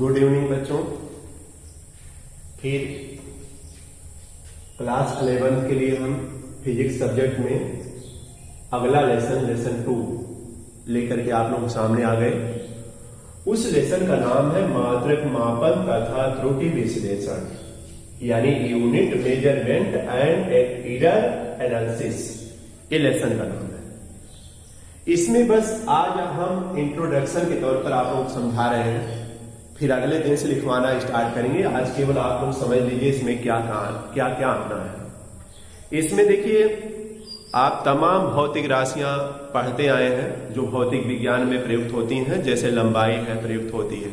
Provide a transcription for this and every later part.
Good evening बच्चों। फिर class 11 के लिए हम फिजिक्स सब्जेक्ट में अगला लेसन 2 लेकर के आप लोगों के सामने आ गए। उस लेसन का नाम है मात्रक मापन तथा त्रुटि विश्लेषण, यानी unit measurement and error analysis. ये लेसन का नाम है। इसमें बस आज हम इंट्रोडक्शन के तौर पर आप लोग समझा रहे हैं, फिर अगले दिन से लिखवाना स्टार्ट करेंगे। आज केवल आप लोग समझ लीजिए इसमें क्या आना है। इसमें देखिए, आप तमाम भौतिक राशियां पढ़ते आए हैं जो भौतिक विज्ञान में प्रयुक्त होती हैं। जैसे लंबाई है प्रयुक्त होती है,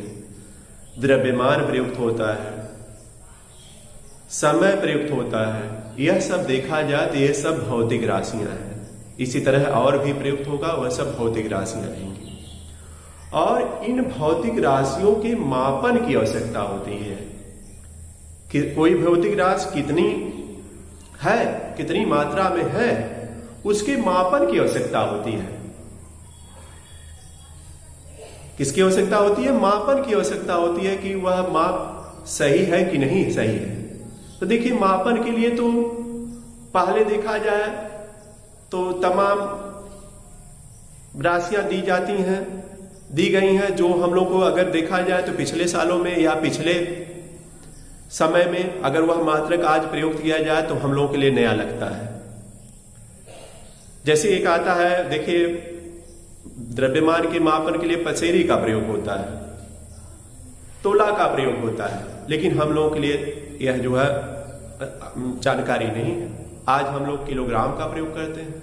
द्रव्यमान प्रयुक्त होता है, समय प्रयुक्त होता है। यह सब देखा जाए तो यह सब भौतिक राशियां हैं। इसी तरह और भी प्रयुक्त होगा, वह सब भौतिक राशियां रहेंगी। और इन भौतिक राशियों के मापन की आवश्यकता होती है कि कोई भौतिक राशि कितनी है, कितनी मात्रा में है, उसके मापन की आवश्यकता होती है। किसकी आवश्यकता होती है? मापन की आवश्यकता होती है कि वह माप सही है कि नहीं सही है। तो देखिए, मापन के लिए तो पहले देखा जाए तो तमाम राशियां दी गई हैं जो हम लोग को अगर देखा जाए तो पिछले सालों में या पिछले समय में अगर वह मात्रक आज प्रयुक्त किया जाए तो हम लोगों के लिए नया लगता है। जैसे एक आता है, देखिए, द्रव्यमान के मापन के लिए पसेरी का प्रयोग होता है, तोला का प्रयोग होता है, लेकिन हम लोगों के लिए यह जो है जानकारी नहीं है। आज हम लोग किलोग्राम का प्रयोग करते हैं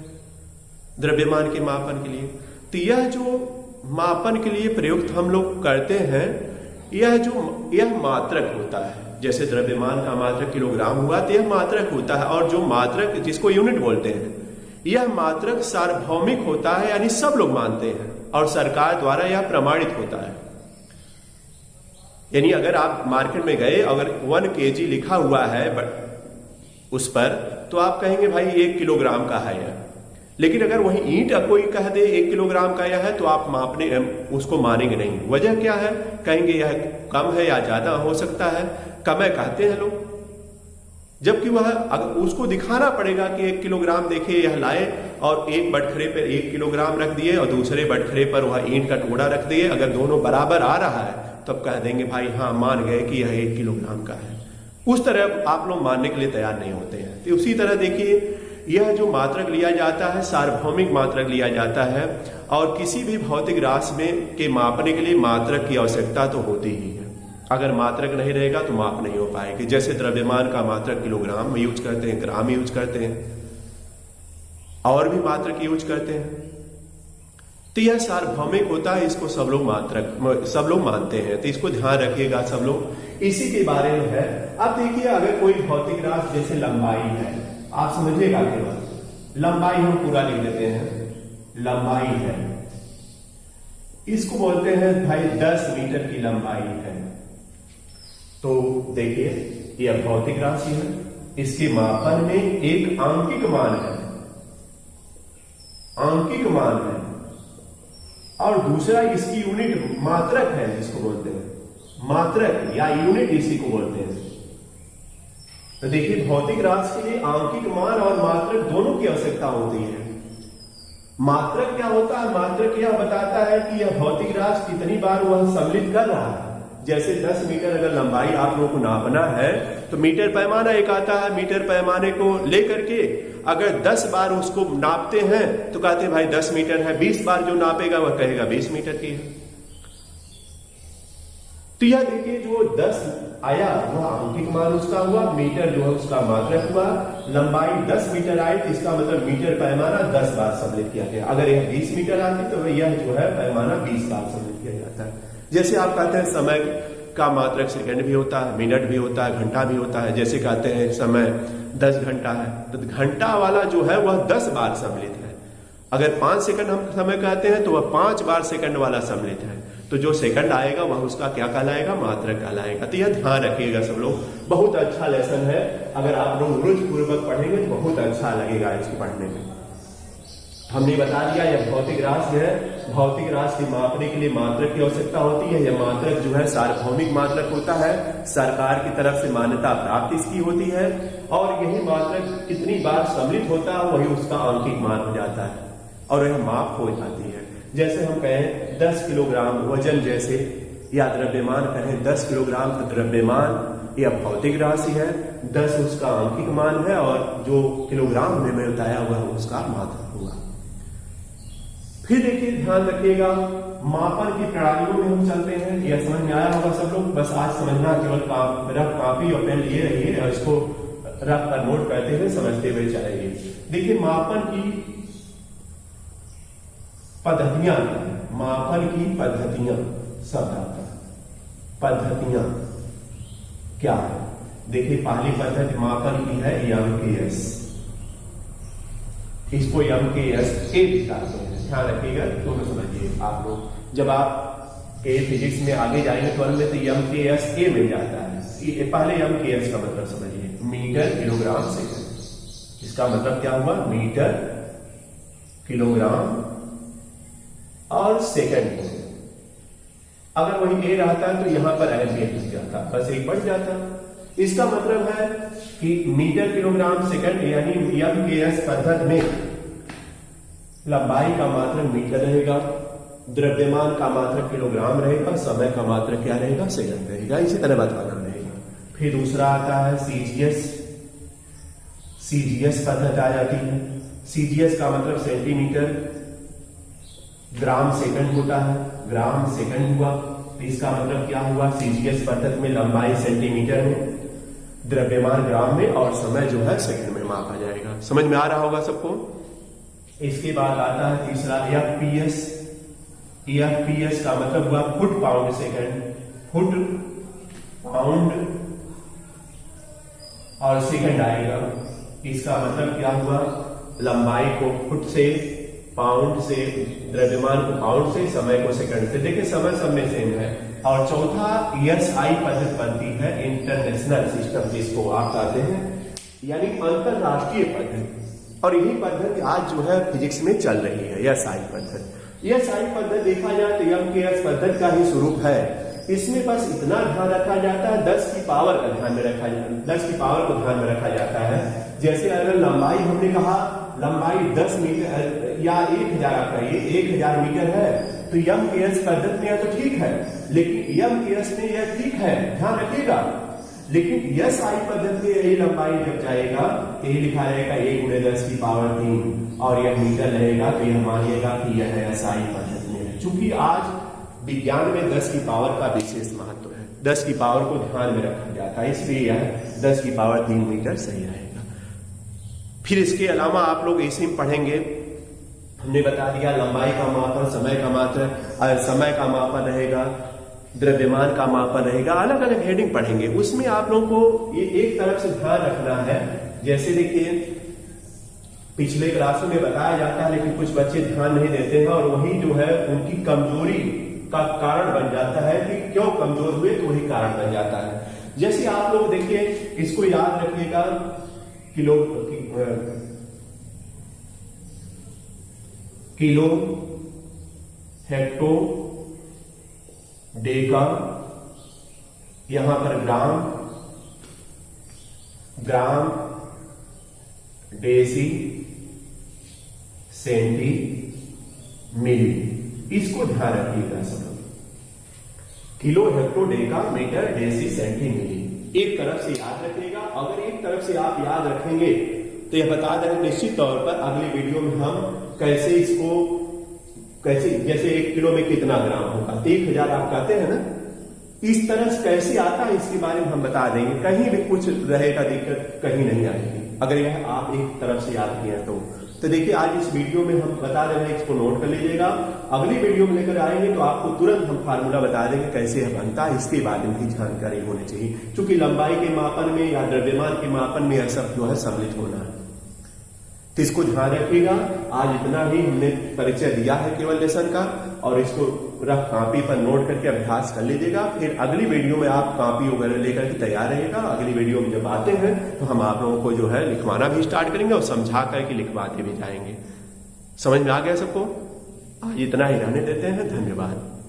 द्रव्यमान के मापन के लिए। तो यह जो मापन के लिए प्रयुक्त हम लोग करते हैं, यह मात्रक होता है। जैसे द्रव्यमान का मात्रक किलोग्राम हुआ तो यह मात्रक होता है। और जो मात्रक जिसको यूनिट बोलते हैं, यह मात्रक सार्वभौमिक होता है, यानी सब लोग मानते हैं और सरकार द्वारा यह प्रमाणित होता है। यानी अगर आप मार्केट में गए, अगर 1 kg लिखा हुआ है उस पर, तो आप कहेंगे भाई 1 किलोग्राम का है यह। लेकिन अगर वही ईंट कोई कह दे 1 किलोग्राम का यह है, तो आप मापने उसको मानेंगे नहीं। वजह क्या है? कहेंगे यह कम है या ज्यादा हो सकता है, कम है कहते हैं लोग। जबकि वह अगर उसको दिखाना पड़ेगा कि 1 किलोग्राम देखिए यह लाए और एक बटखरे पर 1 किलोग्राम रख दिए और दूसरे बटखरे पर वह ईंट का टुकड़ा रख दिए, अगर दोनों बराबर आ रहा है तब कह देंगे भाई हाँ, मान गए कि यह 1 किलोग्राम का है। उस तरह आप लोग मानने के लिए तैयार नहीं होते हैं। तो उसी तरह देखिए, यह जो मात्रक लिया जाता है सार्वभौमिक मात्रक लिया जाता है, और किसी भी भौतिक राशि में के मापने के लिए मात्रक की आवश्यकता तो होती ही है। अगर मात्रक नहीं रहेगा तो माप नहीं हो पाएगी। जैसे द्रव्यमान का मात्रक किलोग्राम में यूज करते हैं, ग्राम यूज करते हैं, और भी मात्रक यूज करते हैं। तो यह सार्वभौमिक होता है, इसको सब लोग मानते हैं। तो इसको ध्यान रखिएगा सब लोग, इसी के बारे में है। अब देखिए, अगर कोई भौतिक राशि जैसे लंबाई है, आप समझिएगा, केवल लंबाई हम पूरा लिख देते हैं। लंबाई है, इसको बोलते हैं भाई 10 मीटर की लंबाई है। तो देखिए, यह भौतिक राशि है, इसके मापन में एक आंकिक मान है, और दूसरा इसकी यूनिट मात्रक है, जिसको बोलते हैं मात्रक या यूनिट, इसी को बोलते हैं। तो देखिए, भौतिक राशि के लिए आंकिक मान और मात्रक दोनों की आवश्यकता होती है। मात्रक क्या होता है? मात्रक यह बताता है कि यह भौतिक राशि कितनी बार वह सम्मिलित कर रहा है। जैसे 10 मीटर अगर लंबाई आप लोगों को नापना है तो मीटर पैमाना एक आता है। मीटर पैमाने को लेकर के अगर 10 बार उसको नापते हैं तो कहते हैं भाई 10 मीटर है। 20 बार जो नापेगा वह कहेगा 20 मीटर की है। तो यह देखिए, जो 10 आया वह आंकिक मान उसका हुआ, मीटर जो है उसका मात्रक हुआ। लंबाई 10 मीटर आई तो इसका मतलब मीटर पैमाना 10 बार सम्मिलित किया गया। अगर यह 20 मीटर आती तो यह जो है पैमाना 20 बार सम्मिलित किया जाता है। जैसे आप कहते हैं समय का मात्रक सेकंड भी होता है, मिनट भी होता है, घंटा भी होता है। जैसे कहते हैं समय 10 घंटा है, तो घंटा वाला जो है वह 10 बार सम्मिलित है। अगर 5 सेकंड हम समय कहते हैं तो वह 5 बार सेकंड वाला सम्मिलित है। तो जो सेकंड आएगा वह उसका क्या कहलाएगा? मात्रक कहलाएगा। तो यह ध्यान रखिएगा सब लोग। बहुत अच्छा लेसन है, अगर आप लोग रुचि पूर्वक पढ़ेंगे तो बहुत अच्छा लगेगा इसको पढ़ने में। हमने बता दिया यह भौतिक राशि है। भौतिक राशि की मापने के लिए मात्रक की आवश्यकता होती है। यह मात्रक जो है सार्वभौमिक मात्रक होता है, सरकार की तरफ से मान्यता प्राप्त इसकी होती है, और यही मात्रक कितनी बार सम्मिलित होता है वही उसका आंकिक मान हो जाता है और यह माप हो जाती है। जैसे हम कहें 10 किलोग्राम वजन, जैसे या द्रव्यमान कहें 10 किलोग्राम तो द्रव्यमान यह भौतिक राशि है, 10 उसका आंकिक मान है और जो किलोग्राम में मैं बताया हुआ उसका मात्रक होगा। फिर देखिए ध्यान रखिएगा, मापन की प्रणालियों में हम चलते हैं। यह समझ में आया होगा सब लोग, बस आज समझना केवल रफ कॉपी और पेन लिए रहिए और इसको रफ पर नोट करते हुए समझते हुए चलेंगे। देखिए मापन की पद्धतियां, मापन की पद्धतियां, शब्द पद्धतियां क्या है? देखिए पहली पद्धति मापन की है MKS, इसको MKS ए दिखाते हैं। ध्यान रखिएगा, क्यों न समझिए आप लोग, जब आप फिजिक्स में आगे जाएंगे तो अंत में तो MKS ए मिल जाता है। पहले MKS का मतलब समझिए, मीटर किलोग्राम सेकंड। इसका मतलब क्या हुआ? मीटर किलोग्राम और सेकंड। अगर वही ए रहता है तो यहां पर एम्पियर लिख जाता, बस एक बढ़ जाता। इसका मतलब है कि मीटर किलोग्राम सेकंड यानी MKS पद्धति में लंबाई का मात्रक मीटर रहेगा, द्रव्यमान का मात्रक किलोग्राम रहेगा, समय का मात्रक क्या रहेगा? सेकंड रहेगा। इसी तरह बताना रहेगा। फिर दूसरा आता है CGS पद्धति आ जाती है। CGS का मतलब सेंटीमीटर ग्राम सेकंड होता है, ग्राम सेकंड हुआ। इसका मतलब क्या हुआ? CGS पद्धति में लंबाई सेंटीमीटर में, द्रव्यमान ग्राम में और समय जो है सेकंड में मापा जाएगा। समझ में आ रहा होगा सबको। इसके बाद आता है तीसरा FPS का मतलब हुआ foot pound second, foot pound और सेकंड आएगा। इसका मतलब क्या हुआ? लंबाई को फुट से, पाउंड से, द्रव्यमान को पाउंड से, समय को सेकंड से। देखिए समय सब में सेम है। और चौथा SI पद्धति बनती है, इंटरनेशनल सिस्टम जिसको आप कहते हैं, यानी अंतरराष्ट्रीय पद्धति। और यही पद्धति आज जो है फिजिक्स में चल रही है, SI पद्धति। SI पद्धति देखा जाए तो MKS पद्धति का ही स्वरूप है। इसमें बस इतना ध्यान रखा जाता है, 10 की पावर का ध्यान में रखा जाता है, 10 की पावर को ध्यान में रखा जाता है। जैसे अगर लंबाई हमने कहा लंबाई 10 मीटर या 1000 आपका ये 1000 मीटर है तो MKS पद्धति में तो ठीक है, लेकिन MKS में यह ठीक है, ध्यान रखिएगा। लेकिन SI पद्धति में यही लंबाई जब जाएगा तो यही लिखा रहेगा 1×10⁻³ और यह मीटर रहेगा, तो यह मानिएगा कि यह SI पद्धति में है। चूंकि आज विज्ञान में 10 की पावर का विशेष महत्व है, 10 की पावर को ध्यान में रखा जाता है, इसलिए यह 10⁻³ मीटर सही रहेगा। फिर इसके अलावा आप लोग ऐसे ही पढ़ेंगे, हमने बता दिया लंबाई का मापन, समय का मात्रक, समय का मापन रहेगा, द्रव्यमान का मापन रहेगा, अलग अलग हेडिंग पढ़ेंगे। उसमें आप लोगों को ये एक तरफ से ध्यान रखना है। जैसे देखिए पिछले क्लासों में बताया जाता है, लेकिन कुछ बच्चे ध्यान नहीं देते हैं और वही जो है उनकी कमजोरी का कारण बन जाता है कि क्यों कमजोर हुए, तो वही कारण बन जाता है। जैसे आप लोग देखिए, इसको याद रखिएगा, किलो, हेक्टो, डेका, यहां पर ग्राम, डेसी, सेंटी, मिली, इसको ध्यान रखिएगा सब लोग। Kilo, hecto, deca, metre, deci, centi, milli एक तरफ से याद रखिएगा। अगर एक तरफ से आप याद रखेंगे तो यह बता दें निश्चित तौर पर अगले वीडियो में हम कैसे इसको जैसे 1 किलो में कितना ग्राम होगा, 1000 आप कहते हैं ना, इस तरह से कैसे आता है इसके बारे में हम बता देंगे। कहीं भी कुछ रहेगा दिक्कत कहीं नहीं आएगी अगर यह आप एक तरफ से याद किया तो देखिए आज इस वीडियो में हम बता रहे हैं, इसको नोट कर लीजिएगा। अगली वीडियो में लेकर आएंगे तो आपको तुरंत हम फार्मूला बता देंगे कैसे यह बनता है, इसके बारे में भी जानकारी होनी चाहिए, क्योंकि लंबाई के मापन में या द्रव्यमान के मापन में यह सब जो है सम्मिलित होना है। तो इसको ध्यान रखिएगा। आज इतना ही हमने परिचय दिया है केवल लेसन का, और इसको रफ कॉपी पर नोट करके अभ्यास कर लीजिएगा। फिर अगली वीडियो में आप कॉपी वगैरह लेकर के तैयार रहेगा। अगली वीडियो में जब आते हैं तो हम आप लोगों को जो है लिखवाना भी स्टार्ट करेंगे और समझा करके लिखवाते भी जाएंगे। समझ में आ गया सबको? आज इतना ही रहने देते हैं। धन्यवाद।